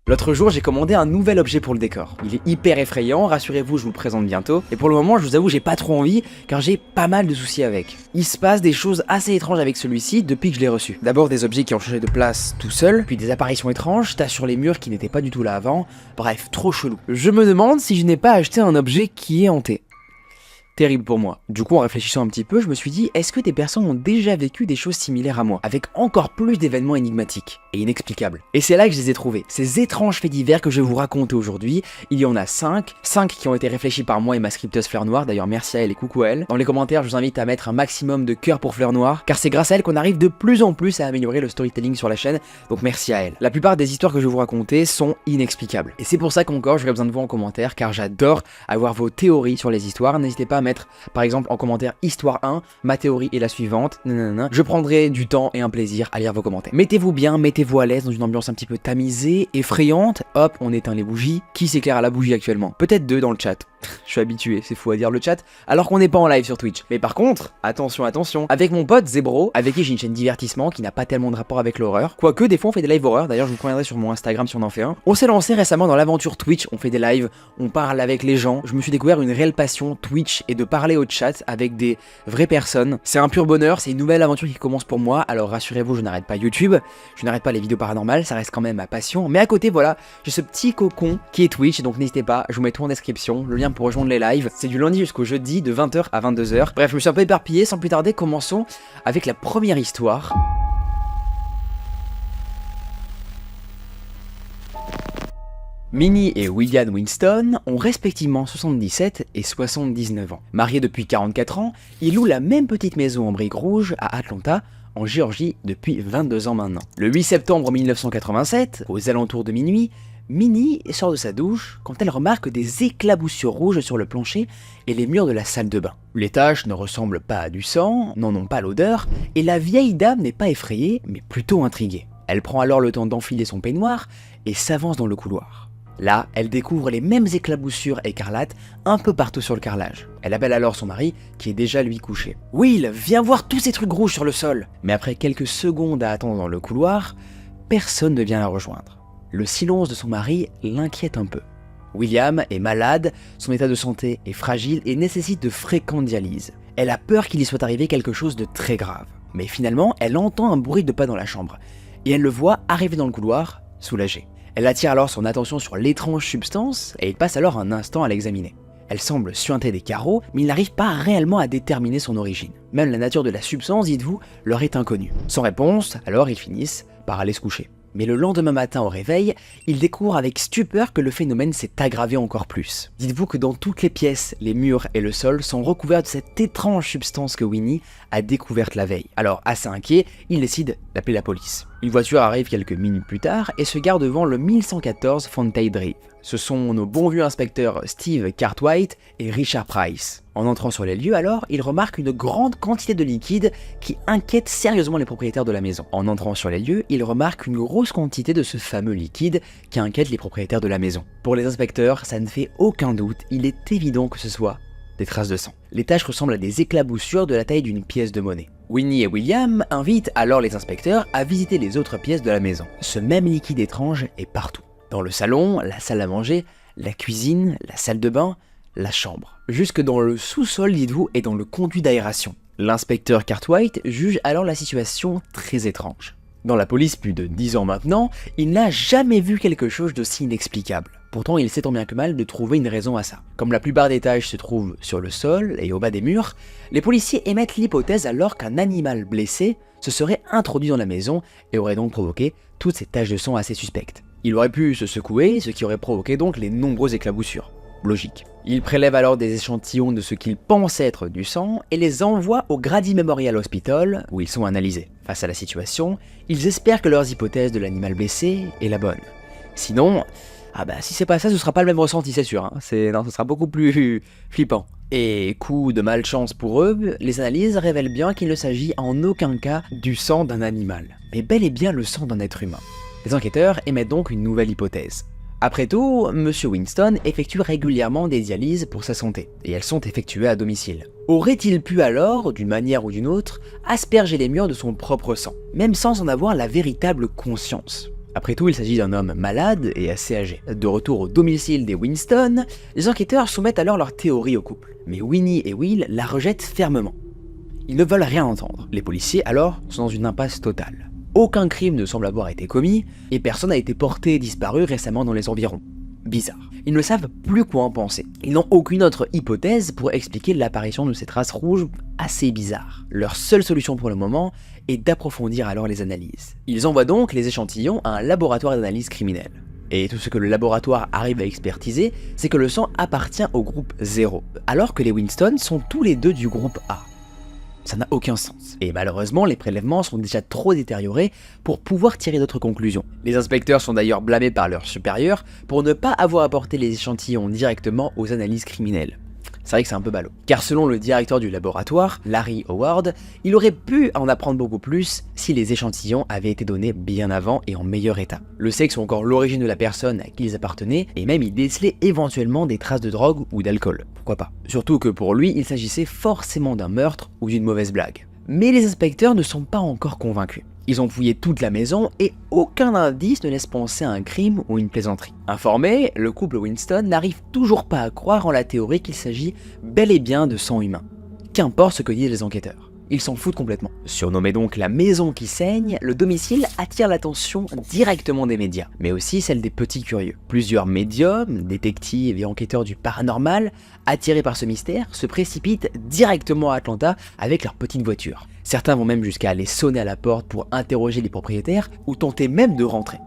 L'autre jour, j'ai commandé un nouvel objet pour le décor. Il est hyper effrayant, rassurez-vous, je vous le présente bientôt. Et pour le moment, je vous avoue, j'ai pas trop envie, car j'ai pas mal de soucis avec. Il se passe des choses assez étranges avec celui-ci depuis que je l'ai reçu. D'abord des objets qui ont changé de place tout seuls, puis des apparitions étranges, tas sur les murs qui n'étaient pas du tout là avant. Bref, trop chelou. Je me demande si je n'ai pas acheté un objet qui est hanté. Terrible pour moi. Du coup, en réfléchissant un petit peu, je me suis dit, est-ce que des personnes ont déjà vécu des choses similaires à moi, avec encore plus d'événements énigmatiques et inexplicables? Et c'est là que je les ai trouvés, ces étranges faits divers que je vais vous raconter aujourd'hui. Il y en a 5 qui ont été réfléchis par moi et ma scripteuse Fleur Noire, d'ailleurs merci à elle et coucou à elle. Dans les commentaires, je vous invite à mettre un maximum de cœur pour Fleur Noire, car c'est grâce à elle qu'on arrive de plus en plus à améliorer le storytelling sur la chaîne, donc merci à elle. La plupart des histoires que je vais vous raconter sont inexplicables. Et c'est pour ça qu'encore, j'aurais besoin de vous en commentaire, car j'adore avoir vos théories sur les histoires. N'hésitez pas à mettre par exemple en commentaire histoire 1, ma théorie est la suivante, nanana. Je prendrai du temps et un plaisir à lire vos commentaires. Mettez-vous bien, mettez-vous à l'aise dans une ambiance un petit peu tamisée, effrayante, hop, on éteint les bougies. Qui s'éclaire à la bougie actuellement? Peut-être 2 dans le chat. Je suis habitué, c'est fou à dire le chat, alors qu'on n'est pas en live sur Twitch. Mais par contre, attention, avec mon pote Zebro, avec qui j'ai une chaîne divertissement qui n'a pas tellement de rapport avec l'horreur, quoique des fois on fait des lives horreur, d'ailleurs je vous préviendrai sur mon Instagram si on en fait un. On s'est lancé récemment dans l'aventure Twitch, on fait des lives, on parle avec les gens, je me suis découvert une réelle passion Twitch et de parler au chat avec des vraies personnes. C'est un pur bonheur, c'est une nouvelle aventure qui commence pour moi, alors rassurez-vous, je n'arrête pas YouTube, je n'arrête pas les vidéos paranormales, ça reste quand même ma passion, mais à côté voilà, j'ai ce petit cocon qui est Twitch, donc n'hésitez pas, je vous mets tout en description, le lien pour rejoindre les lives. C'est du lundi jusqu'au jeudi de 20h à 22h. Bref, je me suis un peu éparpillé, sans plus tarder, commençons avec la première histoire. Minnie et William Winston ont respectivement 77 et 79 ans. Mariés depuis 44 ans, ils louent la même petite maison en briques rouges à Atlanta, en Géorgie, depuis 22 ans maintenant. Le 8 septembre 1987, aux alentours de minuit, Minnie sort de sa douche quand elle remarque des éclaboussures rouges sur le plancher et les murs de la salle de bain. Les taches ne ressemblent pas à du sang, n'en ont pas l'odeur, et la vieille dame n'est pas effrayée, mais plutôt intriguée. Elle prend alors le temps d'enfiler son peignoir et s'avance dans le couloir. Là, elle découvre les mêmes éclaboussures écarlates un peu partout sur le carrelage. Elle appelle alors son mari, qui est déjà lui couché. « Will, viens voir tous ces trucs rouges sur le sol !» Mais après quelques secondes à attendre dans le couloir, personne ne vient la rejoindre. Le silence de son mari l'inquiète un peu. William est malade, son état de santé est fragile et nécessite de fréquentes dialyses. Elle a peur qu'il y soit arrivé quelque chose de très grave. Mais finalement, elle entend un bruit de pas dans la chambre, et elle le voit arriver dans le couloir, soulagée. Elle attire alors son attention sur l'étrange substance, et il passe alors un instant à l'examiner. Elle semble suinter des carreaux, mais il n'arrive pas réellement à déterminer son origine. Même la nature de la substance, dites-vous, leur est inconnue. Sans réponse, alors ils finissent par aller se coucher. Mais le lendemain matin au réveil, il découvre avec stupeur que le phénomène s'est aggravé encore plus. Dites-vous que dans toutes les pièces, les murs et le sol sont recouverts de cette étrange substance que Winnie a découverte la veille. Alors, assez inquiet, il décide d'appeler la police. Une voiture arrive quelques minutes plus tard et se gare devant le 1114 Fontay Drive. Ce sont nos bons vieux inspecteurs Steve Cartwright et Richard Price. En entrant sur les lieux alors, ils remarquent une grande quantité de liquide qui inquiète sérieusement les propriétaires de la maison. En entrant sur les lieux, ils remarquent une grosse quantité de ce fameux liquide qui inquiète les propriétaires de la maison. Pour les inspecteurs, ça ne fait aucun doute, il est évident que ce soit des traces de sang. Les taches ressemblent à des éclaboussures de la taille d'une pièce de monnaie. Winnie et William invitent alors les inspecteurs à visiter les autres pièces de la maison. Ce même liquide étrange est partout. Dans le salon, la salle à manger, la cuisine, la salle de bain, la chambre. Jusque dans le sous-sol, dites-vous, et dans le conduit d'aération. L'inspecteur Cartwright juge alors la situation très étrange. Dans la police plus de 10 ans maintenant, il n'a jamais vu quelque chose d'aussi inexplicable. Pourtant, il sait tant bien que mal de trouver une raison à ça. Comme la plupart des taches se trouvent sur le sol et au bas des murs, les policiers émettent l'hypothèse alors qu'un animal blessé se serait introduit dans la maison et aurait donc provoqué toutes ces taches de sang assez suspectes. Il aurait pu se secouer, ce qui aurait provoqué donc les nombreuses éclaboussures. Logique. Il prélève alors des échantillons de ce qu'il pense être du sang et les envoie au Grady Memorial Hospital où ils sont analysés. Face à la situation, ils espèrent que leurs hypothèses de l'animal blessé est la bonne. Sinon, si c'est pas ça, ce sera pas le même ressenti, c'est sûr. Non, ce sera beaucoup plus flippant. Et coup de malchance pour eux, les analyses révèlent bien qu'il ne s'agit en aucun cas du sang d'un animal, mais bel et bien le sang d'un être humain. Les enquêteurs émettent donc une nouvelle hypothèse. Après tout, Monsieur Winston effectue régulièrement des dialyses pour sa santé, et elles sont effectuées à domicile. Aurait-il pu alors, d'une manière ou d'une autre, asperger les murs de son propre sang, même sans en avoir la véritable conscience? Après tout, il s'agit d'un homme malade et assez âgé. De retour au domicile des Winston, les enquêteurs soumettent alors leur théorie au couple. Mais Winnie et Will la rejettent fermement. Ils ne veulent rien entendre. Les policiers, alors, sont dans une impasse totale. Aucun crime ne semble avoir été commis, et personne n'a été porté et disparu récemment dans les environs. Bizarre. Ils ne savent plus quoi en penser. Ils n'ont aucune autre hypothèse pour expliquer l'apparition de ces traces rouges assez bizarres. Leur seule solution pour le moment est d'approfondir alors les analyses. Ils envoient donc les échantillons à un laboratoire d'analyse criminelle. Et tout ce que le laboratoire arrive à expertiser, c'est que le sang appartient au groupe 0, alors que les Winston sont tous les deux du groupe A. Ça n'a aucun sens. Et malheureusement, les prélèvements sont déjà trop détériorés pour pouvoir tirer d'autres conclusions. Les inspecteurs sont d'ailleurs blâmés par leurs supérieurs pour ne pas avoir apporté les échantillons directement aux analyses criminelles. C'est vrai que c'est un peu ballot. Car selon le directeur du laboratoire, Larry Howard, il aurait pu en apprendre beaucoup plus si les échantillons avaient été donnés bien avant et en meilleur état. Le sexe ou encore l'origine de la personne à qui ils appartenaient, et même il décelait éventuellement des traces de drogue ou d'alcool. Pourquoi pas. Surtout que pour lui, il s'agissait forcément d'un meurtre ou d'une mauvaise blague. Mais les inspecteurs ne sont pas encore convaincus. Ils ont fouillé toute la maison et aucun indice ne laisse penser à un crime ou une plaisanterie. Informé, le couple Winston n'arrive toujours pas à croire en la théorie qu'il s'agit bel et bien de sang humain. Qu'importe ce que disent les enquêteurs. Ils s'en foutent complètement. Surnommé donc la maison qui saigne, le domicile attire l'attention directement des médias, mais aussi celle des petits curieux. Plusieurs médiums, détectives et enquêteurs du paranormal, attirés par ce mystère, se précipitent directement à Atlanta avec leur petite voiture. Certains vont même jusqu'à aller sonner à la porte pour interroger les propriétaires ou tenter même de rentrer.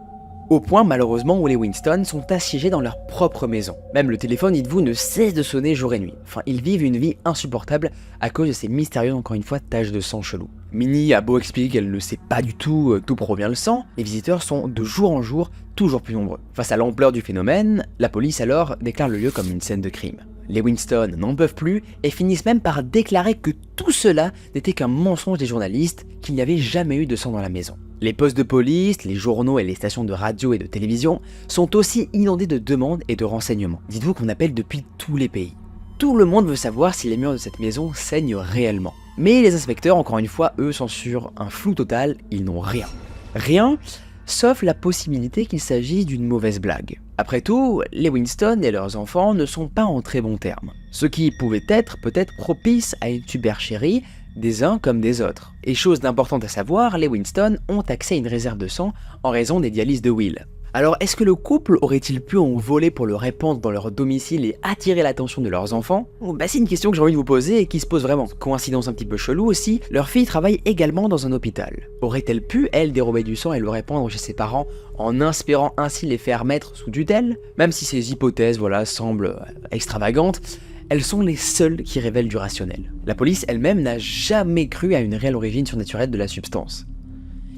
Au point malheureusement où les Winston sont assiégés dans leur propre maison. Même le téléphone, dites-vous, ne cesse de sonner jour et nuit. Enfin, ils vivent une vie insupportable à cause de ces mystérieuses, encore une fois, taches de sang chelou. Minnie a beau expliquer qu'elle ne sait pas du tout d'où provient le sang, les visiteurs sont de jour en jour toujours plus nombreux. Face à l'ampleur du phénomène, la police alors déclare le lieu comme une scène de crime. Les Winston n'en peuvent plus et finissent même par déclarer que tout cela n'était qu'un mensonge des journalistes, qu'il n'y avait jamais eu de sang dans la maison. Les postes de police, les journaux et les stations de radio et de télévision sont aussi inondés de demandes et de renseignements. Dites-vous qu'on appelle depuis tous les pays. Tout le monde veut savoir si les murs de cette maison saignent réellement. Mais les inspecteurs, encore une fois, eux sont sur un flou total, ils n'ont rien. Rien, sauf la possibilité qu'il s'agisse d'une mauvaise blague. Après tout, les Winston et leurs enfants ne sont pas en très bons termes. Ce qui pouvait être peut-être propice à une supercherie des uns comme des autres. Et chose d'importante à savoir, les Winston ont accès à une réserve de sang en raison des dialyses de Will. Alors est-ce que le couple aurait-il pu en voler pour le répandre dans leur domicile et attirer l'attention de leurs enfants? C'est une question que j'ai envie de vous poser et qui se pose vraiment. Coïncidence un petit peu chelou aussi, leur fille travaille également dans un hôpital. Aurait-elle pu, elle, dérober du sang et le répandre chez ses parents en espérant ainsi les faire mettre sous tutelle? Même si ces hypothèses, semblent extravagantes, elles sont les seules qui révèlent du rationnel. La police elle-même n'a jamais cru à une réelle origine surnaturelle de la substance.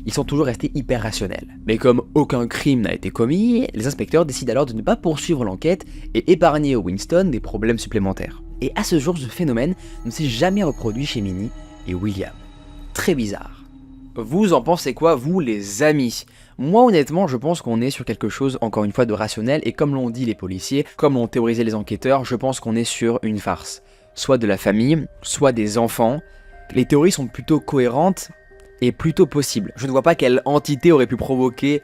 Ils sont toujours restés hyper rationnels. Mais comme aucun crime n'a été commis, les inspecteurs décident alors de ne pas poursuivre l'enquête et épargner aux Winston des problèmes supplémentaires. Et à ce jour, ce phénomène ne s'est jamais reproduit chez Minnie et William. Très bizarre. Vous en pensez quoi, vous les amis? Moi honnêtement, je pense qu'on est sur quelque chose, encore une fois, de rationnel, et comme l'ont dit les policiers, comme l'ont théorisé les enquêteurs, je pense qu'on est sur une farce. Soit de la famille, soit des enfants. Les théories sont plutôt cohérentes et plutôt possibles. Je ne vois pas quelle entité aurait pu provoquer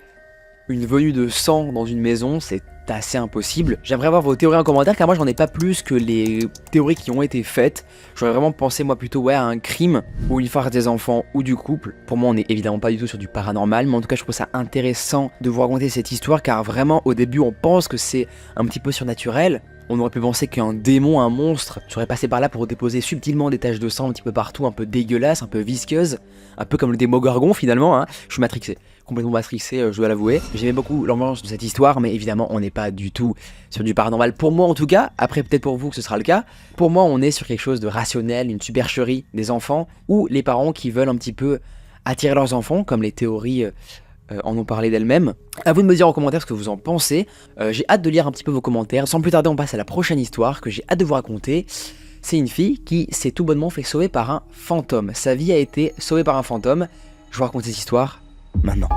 une venue de sang dans une maison, c'est assez impossible. J'aimerais avoir vos théories en commentaire car moi j'en ai pas plus que les théories qui ont été faites. J'aurais vraiment pensé moi plutôt à un crime ou une farce des enfants ou du couple. Pour moi on est évidemment pas du tout sur du paranormal, mais en tout cas je trouve ça intéressant de vous raconter cette histoire car vraiment au début on pense que c'est un petit peu surnaturel. On aurait pu penser qu'un démon, un monstre, serait passé par là pour déposer subtilement des taches de sang un petit peu partout, un peu dégueulasses, un peu visqueuses, un peu comme le Démogorgon finalement, Je suis matrixé, complètement matrixé, je dois l'avouer. J'aimais beaucoup l'ambiance de cette histoire, mais évidemment on n'est pas du tout sur du paranormal, pour moi en tout cas, après peut-être pour vous que ce sera le cas. Pour moi on est sur quelque chose de rationnel, une supercherie des enfants, ou les parents qui veulent un petit peu attirer leurs enfants, comme les théories en ont parlé d'elles-mêmes. À vous de me dire en commentaire ce que vous en pensez. J'ai hâte de lire un petit peu vos commentaires. Sans plus tarder, on passe à la prochaine histoire que j'ai hâte de vous raconter. C'est une fille qui s'est tout bonnement fait sauver par un fantôme. Sa vie a été sauvée par un fantôme. Je vous raconte cette histoire maintenant.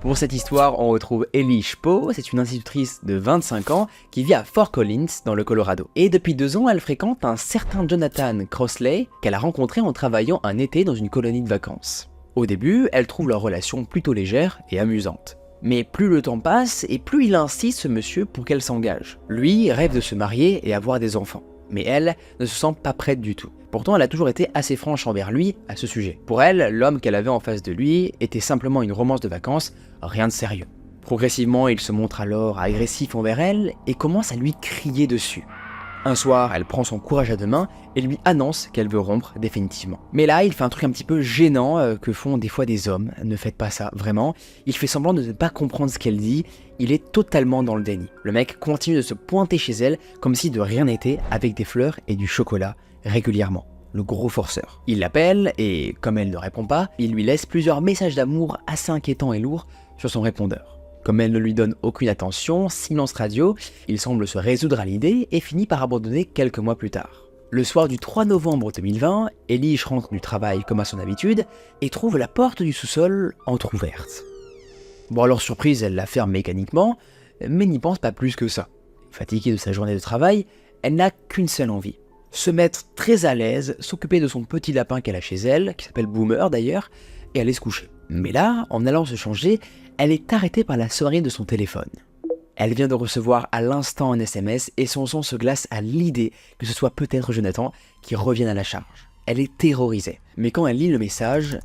Pour cette histoire, on retrouve Ellie Shpo, c'est une institutrice de 25 ans qui vit à Fort Collins dans le Colorado. Et depuis 2 ans, elle fréquente un certain Jonathan Crossley qu'elle a rencontré en travaillant un été dans une colonie de vacances. Au début, elle trouve leur relation plutôt légère et amusante. Mais plus le temps passe et plus il insiste ce monsieur pour qu'elle s'engage. Lui rêve de se marier et avoir des enfants. Mais elle ne se sent pas prête du tout. Pourtant, elle a toujours été assez franche envers lui à ce sujet. Pour elle, l'homme qu'elle avait en face de lui était simplement une romance de vacances, rien de sérieux. Progressivement, il se montre alors agressif envers elle et commence à lui crier dessus. Un soir, elle prend son courage à deux mains et lui annonce qu'elle veut rompre définitivement. Mais là, il fait un truc un petit peu gênant que font des fois des hommes. Ne faites pas ça, vraiment. Il fait semblant de ne pas comprendre ce qu'elle dit. Il est totalement dans le déni. Le mec continue de se pointer chez elle comme si de rien n'était avec des fleurs et du chocolat régulièrement. Le gros forceur. Il l'appelle et, comme elle ne répond pas, il lui laisse plusieurs messages d'amour assez inquiétants et lourds sur son répondeur. Comme elle ne lui donne aucune attention, silence radio, il semble se résoudre à l'idée et finit par abandonner quelques mois plus tard. Le soir du 3 novembre 2020, Ellie rentre du travail comme à son habitude et trouve la porte du sous-sol entrouverte. Bon alors surprise, elle la ferme mécaniquement, mais n'y pense pas plus que ça. Fatiguée de sa journée de travail, elle n'a qu'une seule envie. Se mettre très à l'aise, s'occuper de son petit lapin qu'elle a chez elle, qui s'appelle Boomer d'ailleurs, et aller se coucher. Mais là, en allant se changer, elle est arrêtée par la sonnerie de son téléphone. Elle vient de recevoir à l'instant un SMS et son sang se glace à l'idée que ce soit peut-être Jonathan qui revienne à la charge. Elle est terrorisée, mais quand elle lit le message,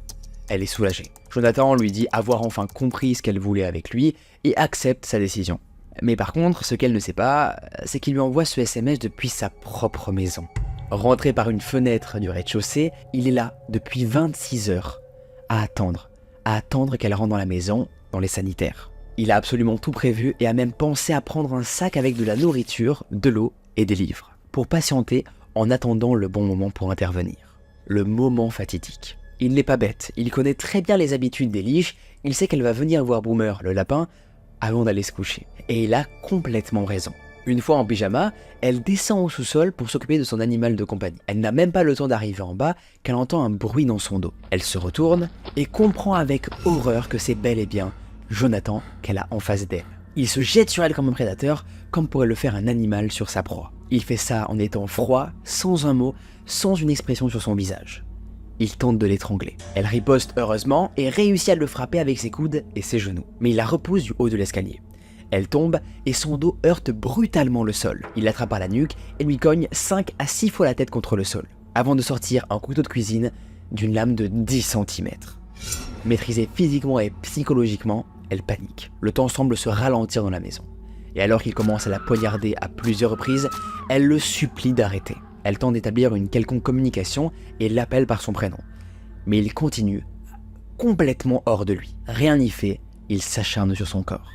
elle est soulagée. Jonathan lui dit avoir enfin compris ce qu'elle voulait avec lui et accepte sa décision. Mais par contre, ce qu'elle ne sait pas, c'est qu'il lui envoie ce SMS depuis sa propre maison. Rentré par une fenêtre du rez-de-chaussée, il est là depuis 26 heures à attendre qu'elle rentre dans la maison, dans les sanitaires. Il a absolument tout prévu et a même pensé à prendre un sac avec de la nourriture, de l'eau et des livres, pour patienter en attendant le bon moment pour intervenir. Le moment fatidique. Il n'est pas bête, il connaît très bien les habitudes d'Ellie, il sait qu'elle va venir voir Boomer, le lapin, avant d'aller se coucher. Et il a complètement raison. Une fois en pyjama, elle descend au sous-sol pour s'occuper de son animal de compagnie. Elle n'a même pas le temps d'arriver en bas qu'elle entend un bruit dans son dos. Elle se retourne et comprend avec horreur que c'est bel et bien Jonathan qu'elle a en face d'elle. Il se jette sur elle comme un prédateur, comme pourrait le faire un animal sur sa proie. Il fait ça en étant froid, sans un mot, sans une expression sur son visage. Il tente de l'étrangler. Elle riposte heureusement et réussit à le frapper avec ses coudes et ses genoux. Mais il la repousse du haut de l'escalier. Elle tombe et son dos heurte brutalement le sol. Il l'attrape par la nuque et lui cogne 5 à 6 fois la tête contre le sol, avant de sortir un couteau de cuisine d'une lame de 10 cm. Maîtrisée physiquement et psychologiquement, elle panique. Le temps semble se ralentir dans la maison. Et alors qu'il commence à la poignarder à plusieurs reprises, elle le supplie d'arrêter. Elle tente d'établir une quelconque communication et l'appelle par son prénom. Mais il continue, complètement hors de lui. Rien n'y fait, il s'acharne sur son corps.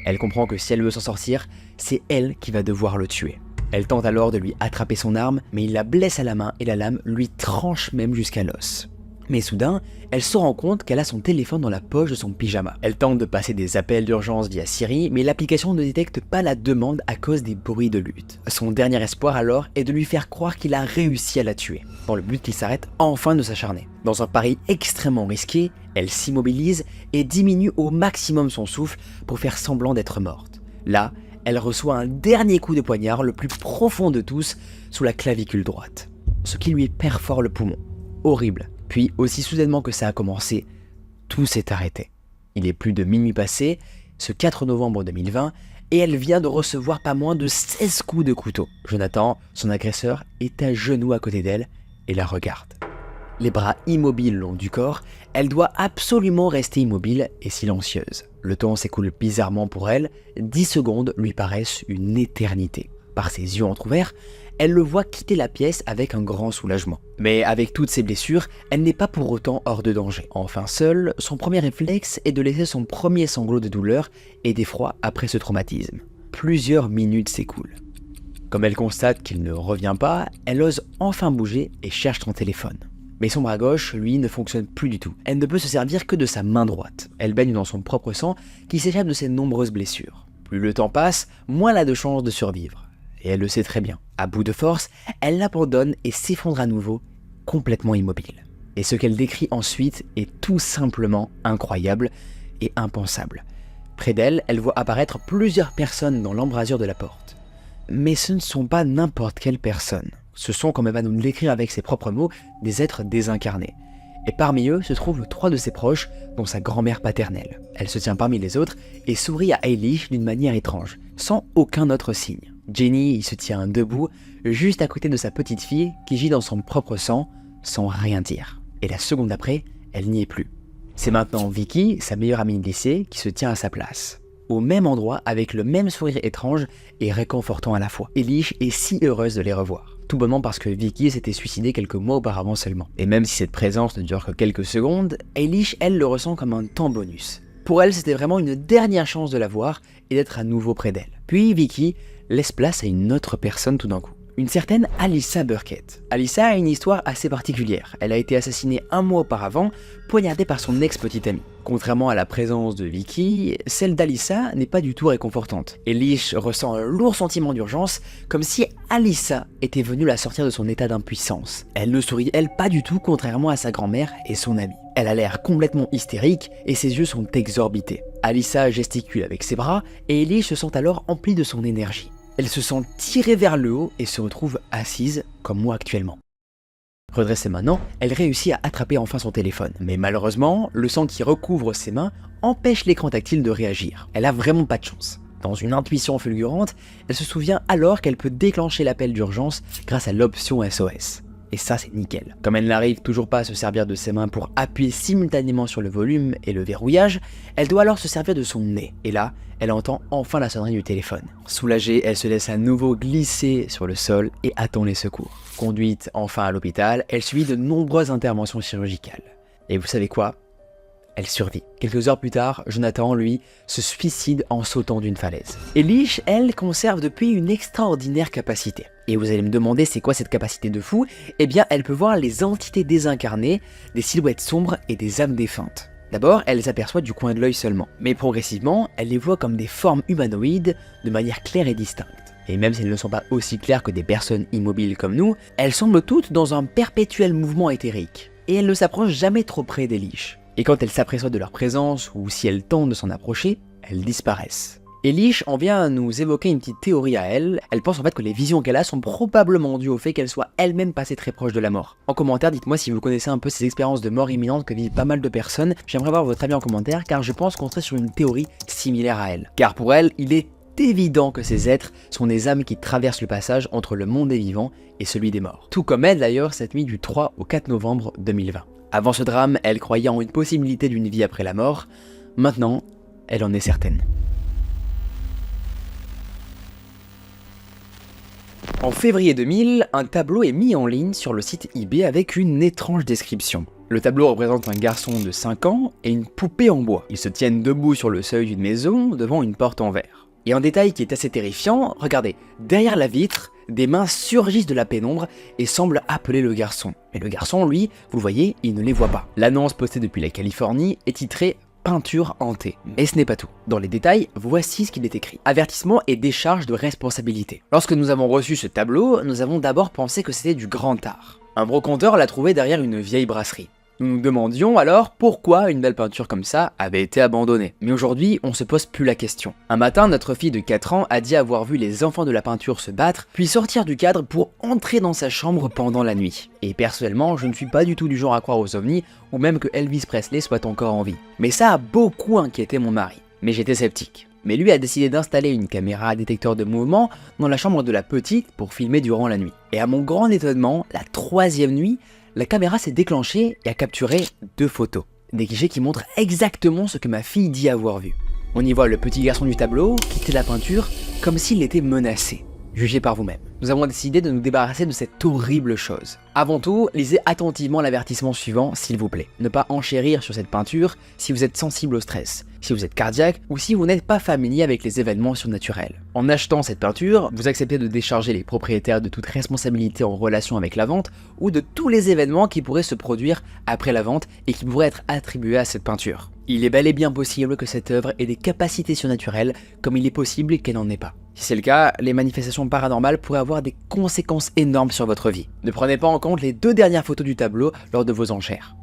Elle comprend que si elle veut s'en sortir, c'est elle qui va devoir le tuer. Elle tente alors de lui attraper son arme, mais il la blesse à la main et la lame lui tranche même jusqu'à l'os. Mais soudain, elle se rend compte qu'elle a son téléphone dans la poche de son pyjama. Elle tente de passer des appels d'urgence via Siri, mais l'application ne détecte pas la demande à cause des bruits de lutte. Son dernier espoir alors est de lui faire croire qu'il a réussi à la tuer, dans le but qu'il s'arrête enfin de s'acharner. Dans un pari extrêmement risqué, elle s'immobilise et diminue au maximum son souffle pour faire semblant d'être morte. Là, elle reçoit un dernier coup de poignard, le plus profond de tous, sous la clavicule droite, ce qui lui perfore le poumon. Horrible. Puis, aussi soudainement que ça a commencé, tout s'est arrêté. Il est plus de minuit passé, ce 4 novembre 2020, et elle vient de recevoir pas moins de 16 coups de couteau. Jonathan, son agresseur, est à genoux à côté d'elle et la regarde. Les bras immobiles le long du corps, elle doit absolument rester immobile et silencieuse. Le temps s'écoule bizarrement pour elle, 10 secondes lui paraissent une éternité. Par ses yeux entr'ouverts, elle le voit quitter la pièce avec un grand soulagement. Mais avec toutes ses blessures, elle n'est pas pour autant hors de danger. Enfin seule, son premier réflexe est de laisser son premier sanglot de douleur et d'effroi après ce traumatisme. Plusieurs minutes s'écoulent. Comme elle constate qu'il ne revient pas, elle ose enfin bouger et cherche son téléphone. Mais son bras gauche, lui, ne fonctionne plus du tout. Elle ne peut se servir que de sa main droite. Elle baigne dans son propre sang qui s'échappe de ses nombreuses blessures. Plus le temps passe, moins elle a de chances de survivre. Et elle le sait très bien. À bout de force, elle l'abandonne et s'effondre à nouveau, complètement immobile. Et ce qu'elle décrit ensuite est tout simplement incroyable. et impensable. Près d'elle, elle voit apparaître plusieurs personnes dans l'embrasure de la porte. Mais ce ne sont pas n'importe quelles personnes. Ce sont, comme elle va nous le décrire avec ses propres mots, des êtres désincarnés. Et parmi eux se trouvent 3 de ses proches, dont sa grand-mère paternelle. Elle se tient parmi les autres et sourit à Eilish d'une manière étrange, sans aucun autre signe. Jenny y se tient debout, juste à côté de sa petite fille qui gît dans son propre sang, sans rien dire. Et la seconde d'après, elle n'y est plus. C'est maintenant Vicky, sa meilleure amie de lycée, qui se tient à sa place. Au même endroit, avec le même sourire étrange et réconfortant à la fois. Eilish est si heureuse de les revoir. Tout bonnement parce que Vicky s'était suicidée quelques mois auparavant seulement. Et même si cette présence ne dure que quelques secondes, Eilish, elle, le ressent comme un temps bonus. Pour elle, c'était vraiment une dernière chance de la voir et d'être à nouveau près d'elle. Puis Vicky laisse place à une autre personne tout d'un coup. Une certaine Alyssa Burkett. Alyssa a une histoire assez particulière. Elle a été assassinée un mois auparavant, poignardée par son ex-petite amie. Contrairement à la présence de Vicky, celle d'Alyssa n'est pas du tout réconfortante. Eilish ressent un lourd sentiment d'urgence, comme si Alyssa était venue la sortir de son état d'impuissance. Elle ne sourit, elle, pas du tout, contrairement à sa grand-mère et son amie. Elle a l'air complètement hystérique et ses yeux sont exorbités. Alyssa gesticule avec ses bras et Eilish se sent alors emplie de son énergie. Elle se sent tirée vers le haut et se retrouve assise, comme moi actuellement. Redressée maintenant, elle réussit à attraper enfin son téléphone. Mais malheureusement, le sang qui recouvre ses mains empêche l'écran tactile de réagir. Elle a vraiment pas de chance. Dans une intuition fulgurante, elle se souvient alors qu'elle peut déclencher l'appel d'urgence grâce à l'option SOS. Et ça, c'est nickel. Comme elle n'arrive toujours pas à se servir de ses mains pour appuyer simultanément sur le volume et le verrouillage, elle doit alors se servir de son nez. Et là, elle entend enfin la sonnerie du téléphone. Soulagée, elle se laisse à nouveau glisser sur le sol et attend les secours. Conduite enfin à l'hôpital, elle subit de nombreuses interventions chirurgicales. Et vous savez quoi ? Elle survit. Quelques heures plus tard, Jonathan, lui, se suicide en sautant d'une falaise. Eilish, elle, conserve depuis une extraordinaire capacité. Et vous allez me demander c'est quoi cette capacité de fou ? Eh bien, elle peut voir les entités désincarnées, des silhouettes sombres et des âmes défuntes. D'abord, elle les aperçoit du coin de l'œil seulement, mais progressivement, elle les voit comme des formes humanoïdes de manière claire et distincte. Et même si elles ne sont pas aussi claires que des personnes immobiles comme nous, elles semblent toutes dans un perpétuel mouvement éthérique. Et elles ne s'approchent jamais trop près d'Eilish. Et quand elles s'aperçoivent de leur présence, ou si elles tentent de s'en approcher, elles disparaissent. Eilish en vient à nous évoquer une petite théorie à elle. Elle pense en fait que les visions qu'elle a sont probablement dues au fait qu'elle soit elle-même passée très proche de la mort. En commentaire, dites-moi si vous connaissez un peu ces expériences de mort imminente que vivent pas mal de personnes. J'aimerais voir votre avis en commentaire car je pense qu'on serait sur une théorie similaire à elle. Car pour elle, il est évident que ces êtres sont des âmes qui traversent le passage entre le monde des vivants et celui des morts. Tout comme elle d'ailleurs cette nuit du 3 au 4 novembre 2020. Avant ce drame, elle croyait en une possibilité d'une vie après la mort. Maintenant, elle en est certaine. En février 2000, un tableau est mis en ligne sur le site eBay avec une étrange description. Le tableau représente un garçon de 5 ans et une poupée en bois. Ils se tiennent debout sur le seuil d'une maison devant une porte en verre. Et un détail qui est assez terrifiant, regardez, derrière la vitre, des mains surgissent de la pénombre et semblent appeler le garçon. Mais le garçon, lui, vous le voyez, il ne les voit pas. L'annonce postée depuis la Californie est titrée « Peinture hantée ». Et ce n'est pas tout. Dans les détails, voici ce qu'il est écrit. Avertissement et décharge de responsabilité. Lorsque nous avons reçu ce tableau, nous avons d'abord pensé que c'était du grand art. Un brocanteur l'a trouvé derrière une vieille brasserie. Nous nous demandions alors pourquoi une belle peinture comme ça avait été abandonnée. Mais aujourd'hui, on se pose plus la question. Un matin, notre fille de 4 ans a dit avoir vu les enfants de la peinture se battre, puis sortir du cadre pour entrer dans sa chambre pendant la nuit. Et personnellement, je ne suis pas du tout du genre à croire aux ovnis, ou même que Elvis Presley soit encore en vie. Mais ça a beaucoup inquiété mon mari. Mais j'étais sceptique. Mais lui a décidé d'installer une caméra à détecteur de mouvement dans la chambre de la petite pour filmer durant la nuit. Et à mon grand étonnement, la 3e nuit, la caméra s'est déclenchée et a capturé 2 photos. Des clichés qui montrent exactement ce que ma fille dit avoir vu. On y voit le petit garçon du tableau quitter la peinture comme s'il était menacé. Jugez par vous-même. Nous avons décidé de nous débarrasser de cette horrible chose. Avant tout, lisez attentivement l'avertissement suivant, s'il vous plaît. Ne pas enchérir sur cette peinture si vous êtes sensible au stress, si vous êtes cardiaque ou si vous n'êtes pas familier avec les événements surnaturels. En achetant cette peinture, vous acceptez de décharger les propriétaires de toute responsabilité en relation avec la vente ou de tous les événements qui pourraient se produire après la vente et qui pourraient être attribués à cette peinture. Il est bel et bien possible que cette œuvre ait des capacités surnaturelles comme il est possible qu'elle n'en ait pas. Si c'est le cas, les manifestations paranormales pourraient avoir des conséquences énormes sur votre vie. Ne prenez pas en compte les 2 dernières photos du tableau lors de vos enchères.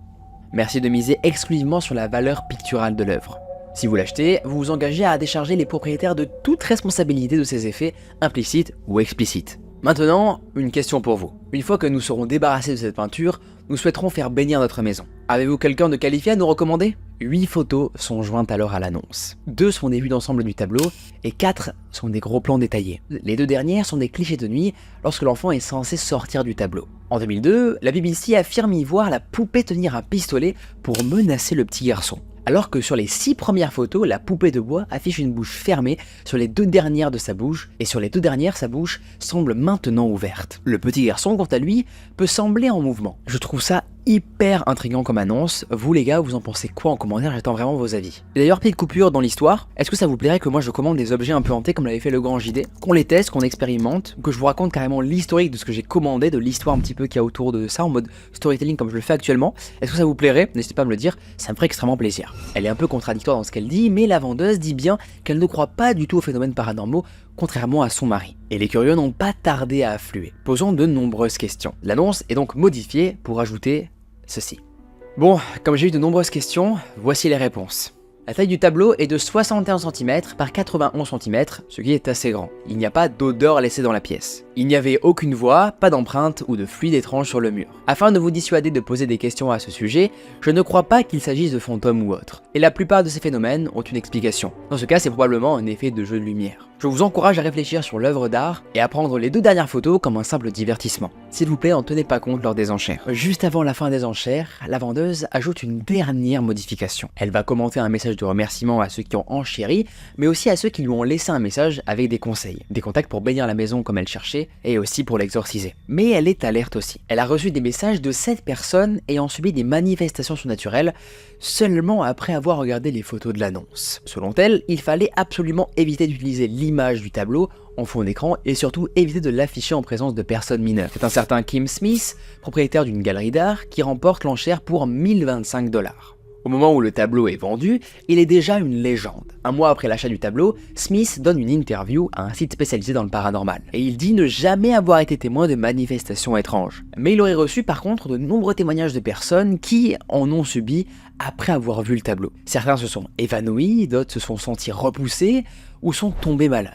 Merci de miser exclusivement sur la valeur picturale de l'œuvre. Si vous l'achetez, vous vous engagez à décharger les propriétaires de toute responsabilité de ces effets, implicites ou explicites. Maintenant, une question pour vous. Une fois que nous serons débarrassés de cette peinture, nous souhaiterons faire bénir notre maison. Avez-vous quelqu'un de qualifié à nous recommander ? 8 photos sont jointes alors à l'annonce. 2 sont des vues d'ensemble du tableau et 4 sont des gros plans détaillés. Les 2 dernières sont des clichés de nuit lorsque l'enfant est censé sortir du tableau. En 2002, la BBC affirme y voir la poupée tenir un pistolet pour menacer le petit garçon. Alors que sur les 6 premières photos, la poupée de bois affiche une bouche fermée sur les 2 dernières de sa bouche, et sur les 2 dernières, sa bouche semble maintenant ouverte. Le petit garçon, quant à lui, peut sembler en mouvement. Je trouve ça hyper intriguant comme annonce. Vous les gars, vous en pensez quoi en commentaire? J'attends vraiment vos avis. Et d'ailleurs, petite coupure dans l'histoire, est-ce que ça vous plairait que moi je commande des objets un peu hantés comme l'avait fait le grand JD, qu'on les teste, qu'on expérimente, que je vous raconte carrément l'historique de ce que j'ai commandé, de l'histoire un petit peu qu'il y a autour de ça en mode storytelling comme je le fais actuellement? Est-ce que ça vous plairait? N'hésitez pas à me le dire, ça me ferait extrêmement plaisir. Elle est un peu contradictoire dans ce qu'elle dit, mais la vendeuse dit bien qu'elle ne croit pas du tout aux phénomènes paranormaux, contrairement à son mari. Et les curieux n'ont pas tardé à affluer, posant de nombreuses questions. L'annonce est donc modifiée pour ajouter ceci. Bon, comme j'ai eu de nombreuses questions, voici les réponses. La taille du tableau est de 61 cm par 91 cm, ce qui est assez grand. Il n'y a pas d'odeur laissée dans la pièce. Il n'y avait aucune voix, pas d'empreinte ou de fluide étrange sur le mur. Afin de vous dissuader de poser des questions à ce sujet, je ne crois pas qu'il s'agisse de fantômes ou autre. Et la plupart de ces phénomènes ont une explication. Dans ce cas, c'est probablement un effet de jeu de lumière. Je vous encourage à réfléchir sur l'œuvre d'art et à prendre les 2 dernières photos comme un simple divertissement. S'il vous plaît, en tenez pas compte lors des enchères. Juste avant la fin des enchères, la vendeuse ajoute une dernière modification. Elle va commenter un message de remerciement à ceux qui ont enchéri, mais aussi à ceux qui lui ont laissé un message avec des conseils. Des contacts pour bénir la maison comme elle cherchait, et aussi pour l'exorciser. Mais elle est alerte aussi. Elle a reçu des messages de 7 personnes ayant subi des manifestations surnaturelles seulement après avoir regardé les photos de l'annonce. Selon elle, il fallait absolument éviter d'utiliser l'image du tableau en fond d'écran et surtout éviter de l'afficher en présence de personnes mineures. C'est un certain Kim Smith, propriétaire d'une galerie d'art, qui remporte l'enchère pour 1025 $. Au moment où le tableau est vendu, il est déjà une légende. Un mois après l'achat du tableau, Smith donne une interview à un site spécialisé dans le paranormal. Et il dit ne jamais avoir été témoin de manifestations étranges. Mais il aurait reçu par contre de nombreux témoignages de personnes qui en ont subi après avoir vu le tableau. Certains se sont évanouis, d'autres se sont sentis repoussés ou sont tombés malades.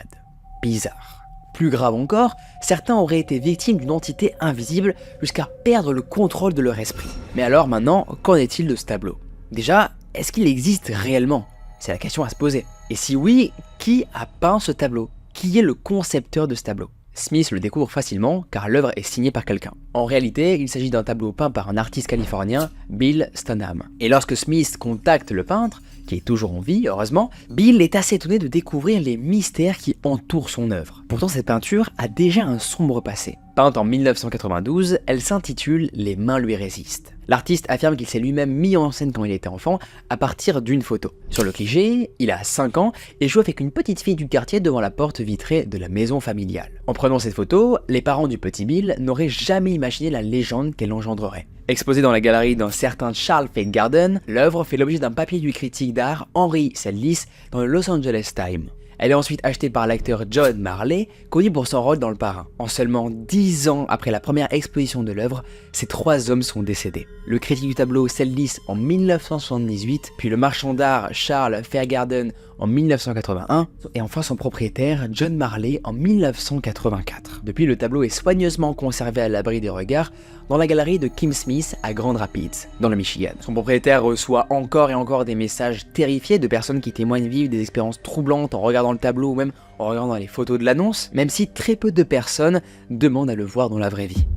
Bizarre. Plus grave encore, certains auraient été victimes d'une entité invisible jusqu'à perdre le contrôle de leur esprit. Mais alors maintenant, qu'en est-il de ce tableau ? Déjà, est-ce qu'il existe réellement? C'est la question à se poser. Et si oui, qui a peint ce tableau? Qui est le concepteur de ce tableau? Smith le découvre facilement car l'œuvre est signée par quelqu'un. En réalité, il s'agit d'un tableau peint par un artiste californien, Bill Stoneham. Et lorsque Smith contacte le peintre, qui est toujours en vie, heureusement, Bill est assez étonné de découvrir les mystères qui entourent son œuvre. Pourtant, cette peinture a déjà un sombre passé. Peinte en 1992, elle s'intitule « Les mains lui résistent ». L'artiste affirme qu'il s'est lui-même mis en scène quand il était enfant à partir d'une photo. Sur le cliché, il a 5 ans et joue avec une petite fille du quartier devant la porte vitrée de la maison familiale. En prenant cette photo, les parents du petit Bill n'auraient jamais imaginé la légende qu'elle engendrerait. Exposée dans la galerie d'un certain Charles Fate Garden, l'œuvre fait l'objet d'un papier du critique d'art Henry Seldes dans le Los Angeles Times. Elle est ensuite achetée par l'acteur John Marley, connu pour son rôle dans Le Parrain. En seulement 10 ans après la première exposition de l'œuvre, ces 3 hommes sont décédés. Le critique du tableau Seldes en 1978, puis le marchand d'art Charles Fairgarden en 1981, et enfin son propriétaire John Marley en 1984. Depuis, le tableau est soigneusement conservé à l'abri des regards dans la galerie de Kim Smith à Grand Rapids, dans le Michigan. Son propriétaire reçoit encore et encore des messages terrifiés de personnes qui témoignent vivre des expériences troublantes en regardant le tableau ou même en regardant les photos de l'annonce, même si très peu de personnes demandent à le voir dans la vraie vie.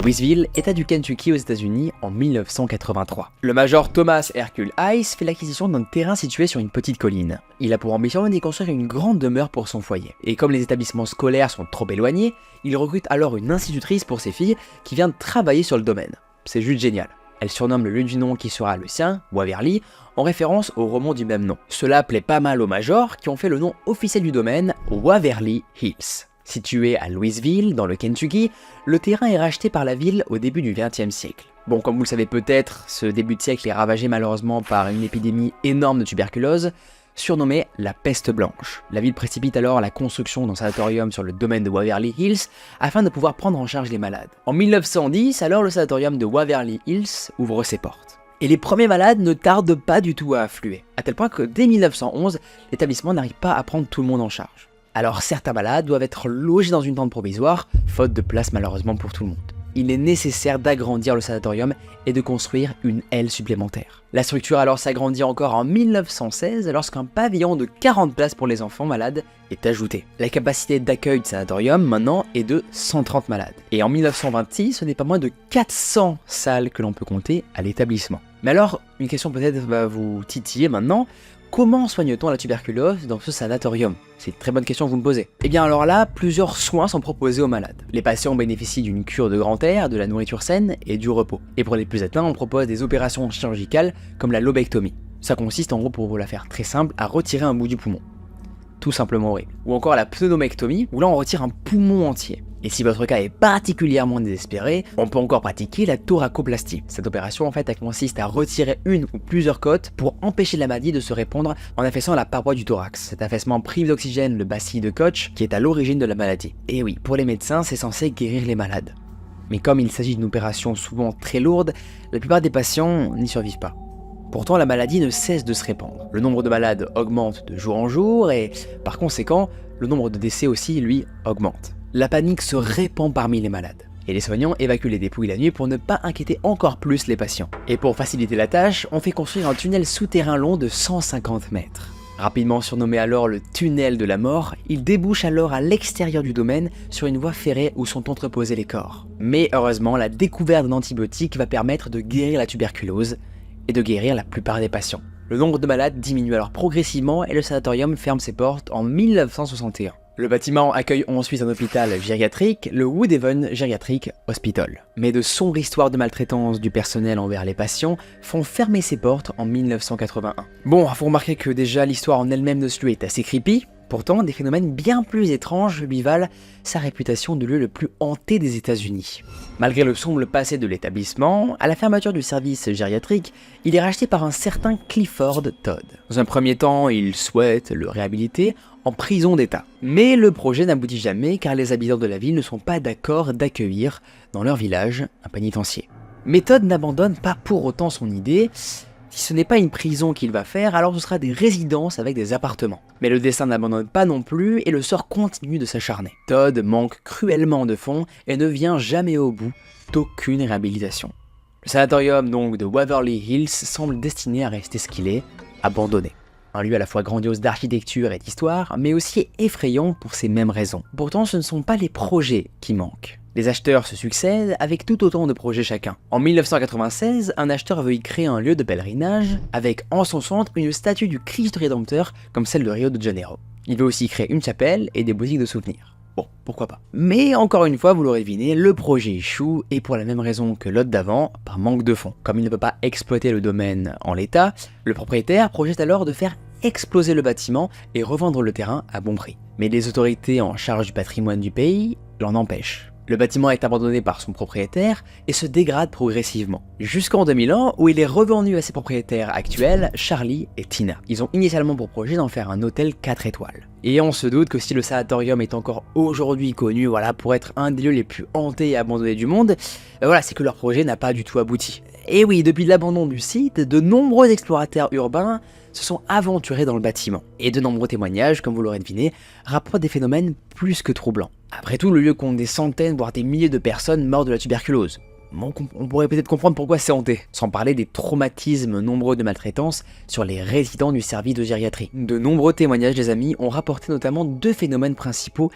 Louisville, état du Kentucky aux États-Unis en 1983. Le major Thomas Hercule Ice fait l'acquisition d'un terrain situé sur une petite colline. Il a pour ambition d'y construire une grande demeure pour son foyer. Et comme les établissements scolaires sont trop éloignés, il recrute alors une institutrice pour ses filles qui vient travailler sur le domaine. C'est juste génial. Elle surnomme le lieu du nom qui sera le sien, Waverly, en référence au roman du même nom. Cela plaît pas mal aux majors qui ont fait le nom officiel du domaine, Waverly Hills. Situé à Louisville, dans le Kentucky, le terrain est racheté par la ville au début du XXe siècle. Bon, comme vous le savez peut-être, ce début de siècle est ravagé malheureusement par une épidémie énorme de tuberculose, surnommée la peste blanche. La ville précipite alors la construction d'un sanatorium sur le domaine de Waverly Hills afin de pouvoir prendre en charge les malades. En 1910, alors le sanatorium de Waverly Hills ouvre ses portes. Et les premiers malades ne tardent pas du tout à affluer, à tel point que dès 1911, l'établissement n'arrive pas à prendre tout le monde en charge. Alors certains malades doivent être logés dans une tente provisoire, faute de place malheureusement pour tout le monde. Il est nécessaire d'agrandir le sanatorium et de construire une aile supplémentaire. La structure alors s'agrandit encore en 1916 lorsqu'un pavillon de 40 places pour les enfants malades est ajouté. La capacité d'accueil du sanatorium maintenant est de 130 malades. Et en 1926, ce n'est pas moins de 400 salles que l'on peut compter à l'établissement. Mais alors, une question peut-être va vous titiller maintenant. Comment soigne-t-on la tuberculose dans ce sanatorium? C'est une très bonne question que vous me posez. Et bien alors là, plusieurs soins sont proposés aux malades. Les patients bénéficient d'une cure de grand air, de la nourriture saine et du repos. Et pour les plus atteints, on propose des opérations chirurgicales comme la lobectomie. Ça consiste en gros, pour vous la faire très simple, à retirer un bout du poumon. Tout simplement horrible. Ou encore la pneumonectomie, où là on retire un poumon entier. Et si votre cas est particulièrement désespéré, on peut encore pratiquer la thoracoplastie. Cette opération en fait elle consiste à retirer une ou plusieurs côtes pour empêcher la maladie de se répandre en affaissant la paroi du thorax. Cet affaissement prive d'oxygène le bacille de Koch qui est à l'origine de la maladie. Et oui, pour les médecins, c'est censé guérir les malades. Mais comme il s'agit d'une opération souvent très lourde, la plupart des patients n'y survivent pas. Pourtant, la maladie ne cesse de se répandre. Le nombre de malades augmente de jour en jour et, par conséquent, le nombre de décès aussi, lui, augmente. La panique se répand parmi les malades. Et les soignants évacuent les dépouilles la nuit pour ne pas inquiéter encore plus les patients. Et pour faciliter la tâche, on fait construire un tunnel souterrain long de 150 mètres. Rapidement surnommé alors le tunnel de la mort, il débouche alors à l'extérieur du domaine sur une voie ferrée où sont entreposés les corps. Mais heureusement, la découverte d'un antibiotique va permettre de guérir la tuberculose et de guérir la plupart des patients. Le nombre de malades diminue alors progressivement et le sanatorium ferme ses portes en 1961. Le bâtiment accueille ensuite un hôpital gériatrique, le Woodhaven Geriatric Hospital. Mais de sombres histoires de maltraitance du personnel envers les patients font fermer ses portes en 1981. Bon, faut remarquer que déjà l'histoire en elle-même de ce lieu est assez creepy. Pourtant, des phénomènes bien plus étranges lui valent sa réputation de lieu le plus hanté des États-Unis. Malgré le sombre passé de l'établissement, à la fermeture du service gériatrique, il est racheté par un certain Clifford Todd. Dans un premier temps, il souhaite le réhabiliter en prison d'État. Mais le projet n'aboutit jamais car les habitants de la ville ne sont pas d'accord d'accueillir dans leur village un pénitencier. Mais Todd n'abandonne pas pour autant son idée. Si ce n'est pas une prison qu'il va faire, alors ce sera des résidences avec des appartements. Mais le destin n'abandonne pas non plus et le sort continue de s'acharner. Todd manque cruellement de fonds et ne vient jamais au bout d'aucune réhabilitation. Le sanatorium donc de Waverly Hills semble destiné à rester ce qu'il est, abandonné. Un lieu à la fois grandiose d'architecture et d'histoire, mais aussi effrayant pour ces mêmes raisons. Pourtant, ce ne sont pas les projets qui manquent. Les acheteurs se succèdent avec tout autant de projets chacun. En 1996, un acheteur veut y créer un lieu de pèlerinage avec en son centre une statue du Christ Rédempteur comme celle de Rio de Janeiro. Il veut aussi créer une chapelle et des boutiques de souvenirs. Bon, pourquoi pas. Mais encore une fois, vous l'aurez deviné, le projet échoue et pour la même raison que l'autre d'avant, par manque de fonds. Comme il ne peut pas exploiter le domaine en l'état, le propriétaire projette alors de faire exploser le bâtiment et revendre le terrain à bon prix. Mais les autorités en charge du patrimoine du pays l'en empêchent. Le bâtiment est abandonné par son propriétaire et se dégrade progressivement. Jusqu'en 2001 où il est revenu à ses propriétaires actuels, Charlie et Tina. Ils ont initialement pour projet d'en faire un hôtel 4 étoiles. Et on se doute que si le sanatorium est encore aujourd'hui connu pour être un des lieux les plus hantés et abandonnés du monde, c'est que leur projet n'a pas du tout abouti. Et oui, depuis l'abandon du site, de nombreux explorateurs urbains se sont aventurés dans le bâtiment. Et de nombreux témoignages, comme vous l'aurez deviné, rapportent des phénomènes plus que troublants. Après tout, le lieu compte des centaines, voire des milliers de personnes mortes de la tuberculose. On pourrait peut-être comprendre pourquoi c'est hanté, sans parler des traumatismes nombreux de maltraitance sur les résidents du service de gériatrie. De nombreux témoignages des amis ont rapporté notamment 2 phénomènes principaux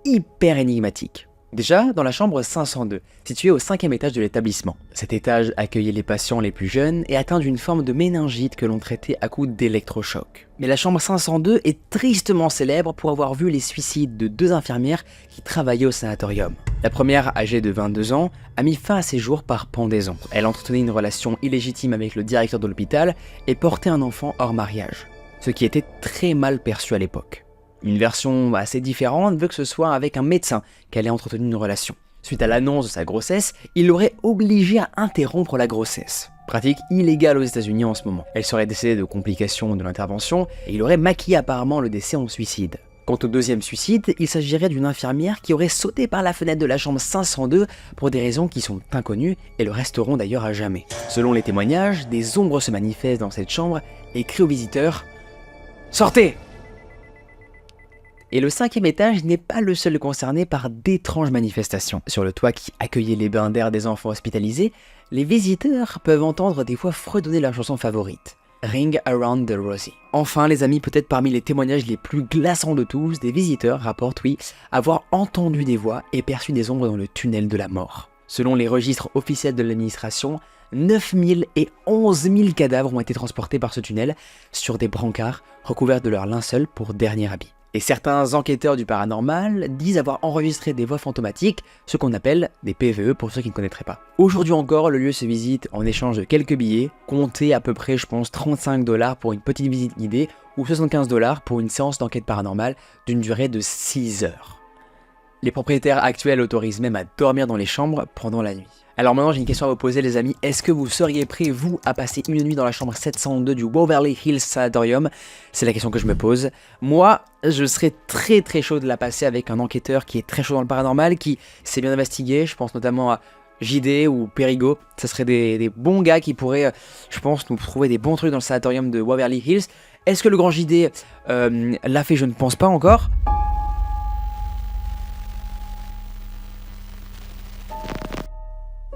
hyper énigmatiques. Déjà, dans la chambre 502, située au 5e étage de l'établissement. Cet étage accueillait les patients les plus jeunes et atteints d'une forme de méningite que l'on traitait à coups d'électrochocs. Mais la chambre 502 est tristement célèbre pour avoir vu les suicides de 2 infirmières qui travaillaient au sanatorium. La première, âgée de 22 ans, a mis fin à ses jours par pendaison. Elle entretenait une relation illégitime avec le directeur de l'hôpital et portait un enfant hors mariage, ce qui était très mal perçu à l'époque. Une version assez différente veut que ce soit avec un médecin qu'elle ait entretenu une relation. Suite à l'annonce de sa grossesse, il l'aurait obligé à interrompre la grossesse. Pratique illégale aux États-Unis en ce moment. Elle serait décédée de complications de l'intervention et il aurait maquillé apparemment le décès en suicide. Quant au deuxième suicide, il s'agirait d'une infirmière qui aurait sauté par la fenêtre de la chambre 502 pour des raisons qui sont inconnues et le resteront d'ailleurs à jamais. Selon les témoignages, des ombres se manifestent dans cette chambre et crient aux visiteurs « Sortez !» Et le 5e étage n'est pas le seul concerné par d'étranges manifestations. Sur le toit qui accueillait les bains d'air des enfants hospitalisés, les visiteurs peuvent entendre des voix fredonner leur chanson favorite. Ring Around the Rosie. Enfin les amis, peut-être parmi les témoignages les plus glaçants de tous, des visiteurs rapportent avoir entendu des voix et perçu des ombres dans le tunnel de la mort. Selon les registres officiels de l'administration, 9000 et 11 000 cadavres ont été transportés par ce tunnel sur des brancards recouverts de leur linceul pour dernier habit. Et certains enquêteurs du paranormal disent avoir enregistré des voix fantomatiques, ce qu'on appelle des PVE pour ceux qui ne connaîtraient pas. Aujourd'hui encore, le lieu se visite en échange de quelques billets, comptez à peu près je pense 35 $ pour une petite visite guidée ou 75 $ pour une séance d'enquête paranormale d'une durée de 6 heures. Les propriétaires actuels autorisent même à dormir dans les chambres pendant la nuit. Alors maintenant j'ai une question à vous poser les amis, est-ce que vous seriez prêts vous à passer une nuit dans la chambre 702 du Waverly Hills Sanatorium? C'est la question que je me pose. Moi je serais très chaud de la passer avec un enquêteur qui est très chaud dans le paranormal, qui sait bien investiguer, je pense notamment à JD ou Perigo. Ça serait des bons gars qui pourraient, je pense, nous trouver des bons trucs dans le sanatorium de Waverly Hills. Est-ce que le grand JD l'a fait? Je ne pense pas encore.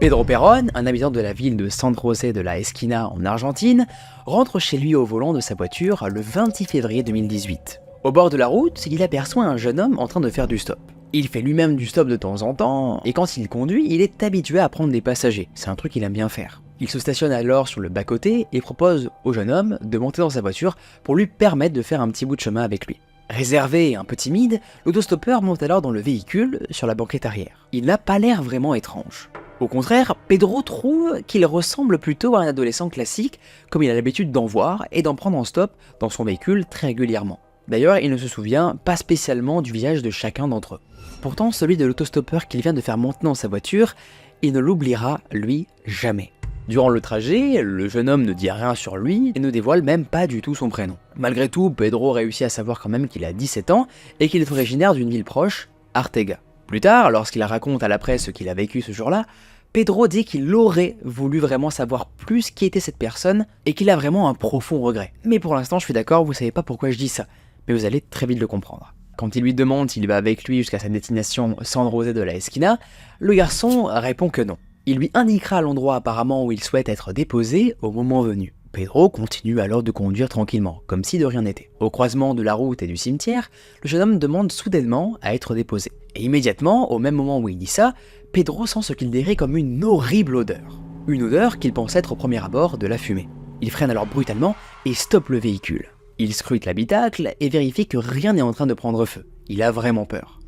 Pedro Perón, un habitant de la ville de San José de la Esquina en Argentine, rentre chez lui au volant de sa voiture le 26 février 2018. Au bord de la route, il aperçoit un jeune homme en train de faire du stop. Il fait lui-même du stop de temps en temps, et quand il conduit, il est habitué à prendre des passagers. C'est un truc qu'il aime bien faire. Il se stationne alors sur le bas-côté et propose au jeune homme de monter dans sa voiture pour lui permettre de faire un petit bout de chemin avec lui. Réservé et un peu timide, l'autostoppeur monte alors dans le véhicule sur la banquette arrière. Il n'a pas l'air vraiment étrange. Au contraire, Pedro trouve qu'il ressemble plutôt à un adolescent classique, comme il a l'habitude d'en voir et d'en prendre en stop dans son véhicule très régulièrement. D'ailleurs, il ne se souvient pas spécialement du visage de chacun d'entre eux. Pourtant, celui de l'autostoppeur qu'il vient de faire monter dans sa voiture, il ne l'oubliera, lui, jamais. Durant le trajet, le jeune homme ne dit rien sur lui et ne dévoile même pas du tout son prénom. Malgré tout, Pedro réussit à savoir quand même qu'il a 17 ans et qu'il est originaire d'une ville proche, Arteaga. Plus tard, lorsqu'il raconte à la presse ce qu'il a vécu ce jour-là, Pedro dit qu'il aurait voulu vraiment savoir plus qui était cette personne et qu'il a vraiment un profond regret. Mais pour l'instant, je suis d'accord, vous savez pas pourquoi je dis ça, mais vous allez très vite le comprendre. Quand il lui demande s'il va avec lui jusqu'à sa destination San José de la Esquina, le garçon répond que non. Il lui indiquera l'endroit apparemment où il souhaite être déposé au moment venu. Pedro continue alors de conduire tranquillement, comme si de rien n'était. Au croisement de la route et du cimetière, le jeune homme demande soudainement à être déposé. Et immédiatement, au même moment où il dit ça, Pedro sent ce qu'il décrit comme une horrible odeur. Une odeur qu'il pense être au premier abord de la fumée. Il freine alors brutalement et stoppe le véhicule. Il scrute l'habitacle et vérifie que rien n'est en train de prendre feu. Il a vraiment peur.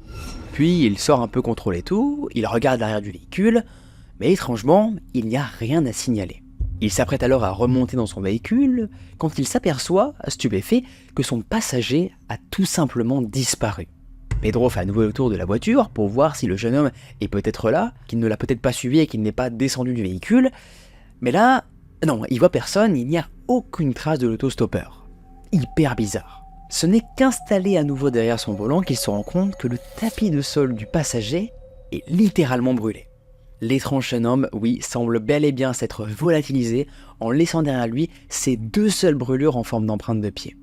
Puis il sort un peu contrôler tout, il regarde l'arrière du véhicule, mais étrangement, il n'y a rien à signaler. Il s'apprête alors à remonter dans son véhicule quand il s'aperçoit, stupéfait, que son passager a tout simplement disparu. Pedro fait à nouveau le tour de la voiture pour voir si le jeune homme est peut-être là, qu'il ne l'a peut-être pas suivi et qu'il n'est pas descendu du véhicule. Mais là, non, il voit personne, il n'y a aucune trace de l'autostoppeur. Hyper bizarre. Ce n'est qu'installé à nouveau derrière son volant qu'il se rend compte que le tapis de sol du passager est littéralement brûlé. L'étrange jeune homme, oui, semble bel et bien s'être volatilisé en laissant derrière lui ces deux seules brûlures en forme d'empreintes de pied.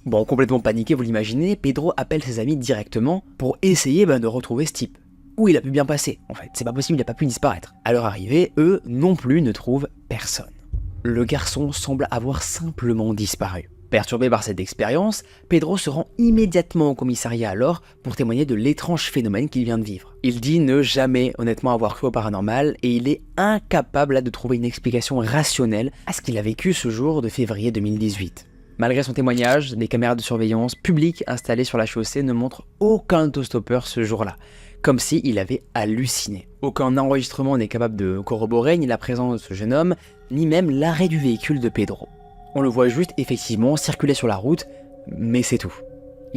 Bon, complètement paniqué, vous l'imaginez, Pedro appelle ses amis directement pour essayer de retrouver ce type. Où il a pu bien passer, en fait, c'est pas possible, il n'a pas pu disparaître. À leur arrivée, eux non plus ne trouvent personne. Le garçon semble avoir simplement disparu. Perturbé par cette expérience, Pedro se rend immédiatement au commissariat alors pour témoigner de l'étrange phénomène qu'il vient de vivre. Il dit ne jamais honnêtement avoir cru au paranormal et il est incapable de trouver une explication rationnelle à ce qu'il a vécu ce jour de février 2018. Malgré son témoignage, des caméras de surveillance publiques installées sur la chaussée ne montrent aucun autostoppeur ce jour-là, comme s'il avait halluciné. Aucun enregistrement n'est capable de corroborer ni la présence de ce jeune homme, ni même l'arrêt du véhicule de Pedro. On le voit juste effectivement circuler sur la route, mais c'est tout.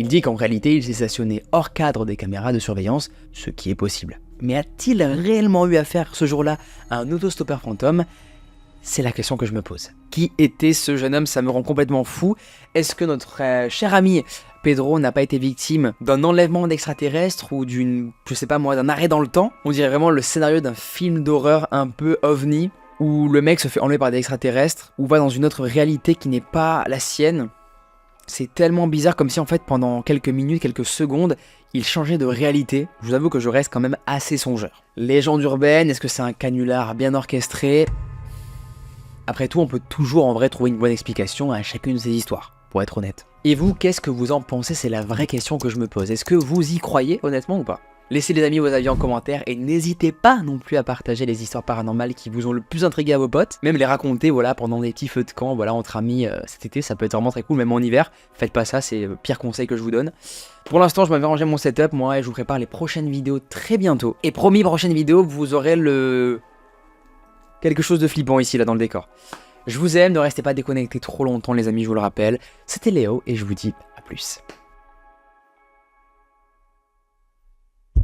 Il dit qu'en réalité, il s'est stationné hors cadre des caméras de surveillance, ce qui est possible. Mais a-t-il réellement eu affaire ce jour-là à un autostoppeur fantôme? C'est la question que je me pose. Qui était ce jeune homme? Ça me rend complètement fou. Est-ce que notre cher ami Pedro n'a pas été victime d'un enlèvement d'extraterrestres ou d'une, je sais pas moi, d'un arrêt dans le temps? On dirait vraiment le scénario d'un film d'horreur un peu ovni, où le mec se fait enlever par des extraterrestres, ou va dans une autre réalité qui n'est pas la sienne. C'est tellement bizarre, comme si en fait pendant quelques minutes, quelques secondes, il changeait de réalité. Je vous avoue que je reste quand même assez songeur. Légende urbaine, est-ce que c'est un canular bien orchestré? Après tout, on peut toujours en vrai trouver une bonne explication à chacune de ces histoires, pour être honnête. Et vous, qu'est-ce que vous en pensez? C'est la vraie question que je me pose. Est-ce que vous y croyez honnêtement ou pas? Laissez les amis vos avis en commentaire et n'hésitez pas non plus à partager les histoires paranormales qui vous ont le plus intrigué à vos potes. Même les raconter voilà, pendant des petits feux de camp voilà, entre amis cet été, ça peut être vraiment très cool, même en hiver. Faites pas ça, c'est le pire conseil que je vous donne. Pour l'instant, je m'avais rangé mon setup moi et je vous prépare les prochaines vidéos très bientôt. Et promis, prochaine vidéo, vous aurez quelque chose de flippant ici là dans le décor. Je vous aime, ne restez pas déconnectés trop longtemps les amis, je vous le rappelle. C'était Léo et je vous dis à plus.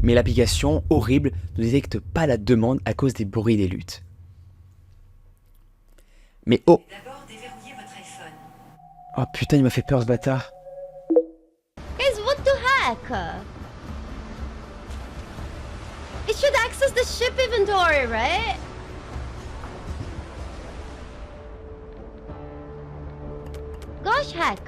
Mais l'application, horrible, ne détecte pas la demande à cause des bruits des luttes. Mais oh! D'abord, déverrouillez votre iPhone. Oh putain, il m'a fait peur ce bâtard. Guys, what the heck? It should access the ship inventory, right? Gosh heck.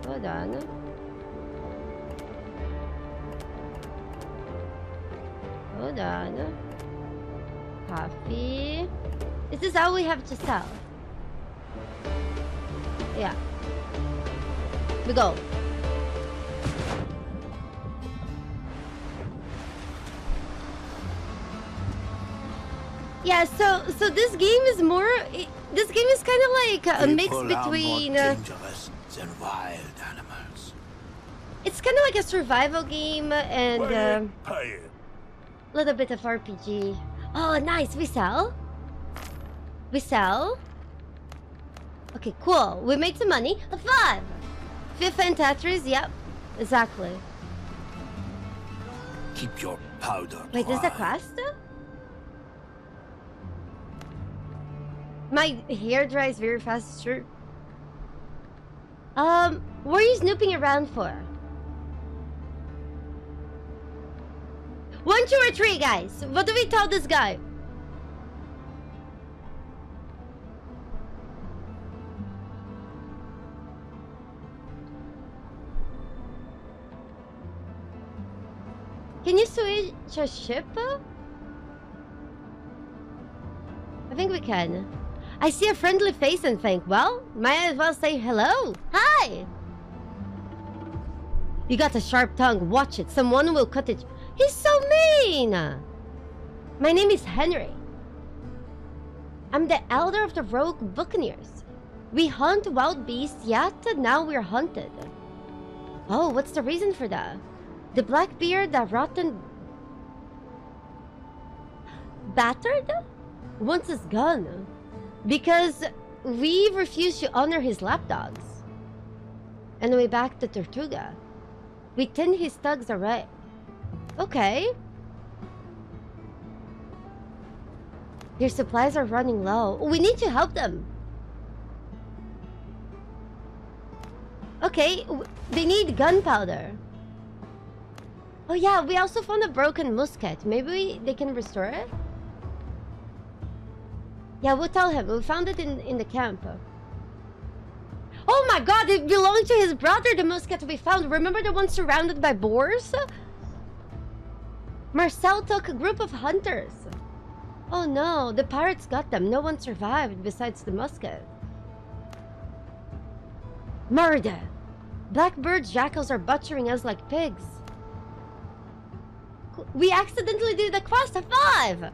Hold on. Hold on. Coffee. Is this all we have to sell? Yeah. We go. Yeah, so this game is more. This game is kind of like a mix between. Dangerous than wild animals. It's kind of like a survival game and a Pay it. little bit of RPG. Oh, nice. We sell. We sell. Okay, cool. We made some money. A 5. FIFA and Tetris. Yep, exactly. Keep your powder Wait, is that dry. quest? My hair dries very fast, it's true. What are you snooping around for? 1, 2, or 3, guys. What do we tell this guy? Can you switch a ship? I think we can. I see a friendly face and think, well, might as well say hello. Hi! You got a sharp tongue. Watch it. Someone will cut it. He's so mean! My name is Henry. I'm the elder of the rogue buccaneers. We hunt wild beasts, yet now we're hunted. Oh, what's the reason for that? The Blackbeard, the rotten... Battered? Wants his gun. Because we refuse to honor his lapdogs. And we back to Tortuga. We tend his thugs away. Okay. Their supplies are running low. We need to help them. Okay, they need gunpowder. Oh yeah, we also found a broken musket. Maybe they can restore it? Yeah, we'll tell him. We found it in the camp. Oh my god, it belonged to his brother, the musket we found. Remember the one surrounded by boars? Marcel took a group of hunters. Oh no, the pirates got them. No one survived besides the musket. Murder! Blackbirds, jackals are butchering us like pigs. We accidentally did the quest. A 5!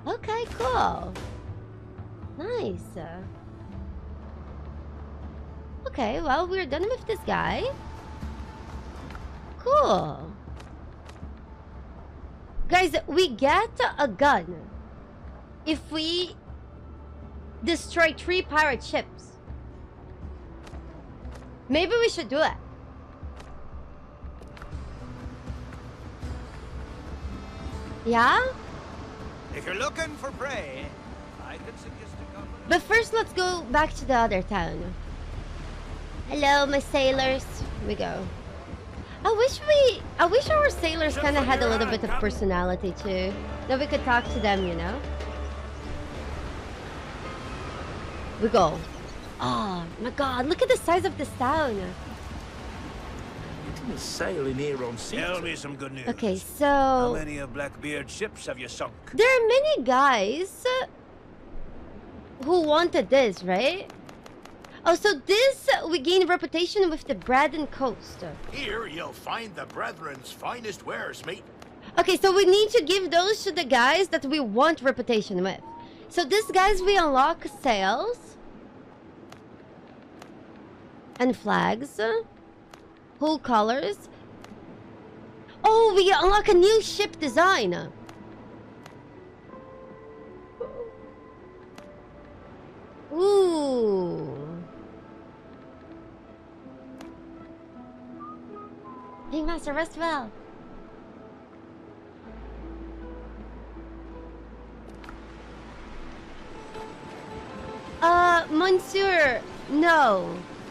Okay, cool. Nice. Okay, well, we're done with this guy. Cool. Guys, we get a gun if we destroy 3 pirate ships. Maybe we should do it. Yeah? If you're looking for prey, I can suggest a couple. But first, let's go back to the other town. Hello, my sailors. Here we go. I wish our sailors kind of had a little bit of personality too. That we could talk to them, you know? We go. Oh my god, look at the size of this town. You didn't sail in here on sea. Tell me some good news. Okay, How so many of Blackbeard's ships have you sunk? there are many guys who wanted this, right? Oh, so this we gain reputation with the Braden Coast. Here you'll find the brethren's finest wares, mate. Okay, so we need to give those to the guys that we want reputation with. So these guys we unlock sails and flags, hull colors. Oh, we unlock a new ship design. Ooh. Pingmaster, rest well. Monsieur, no.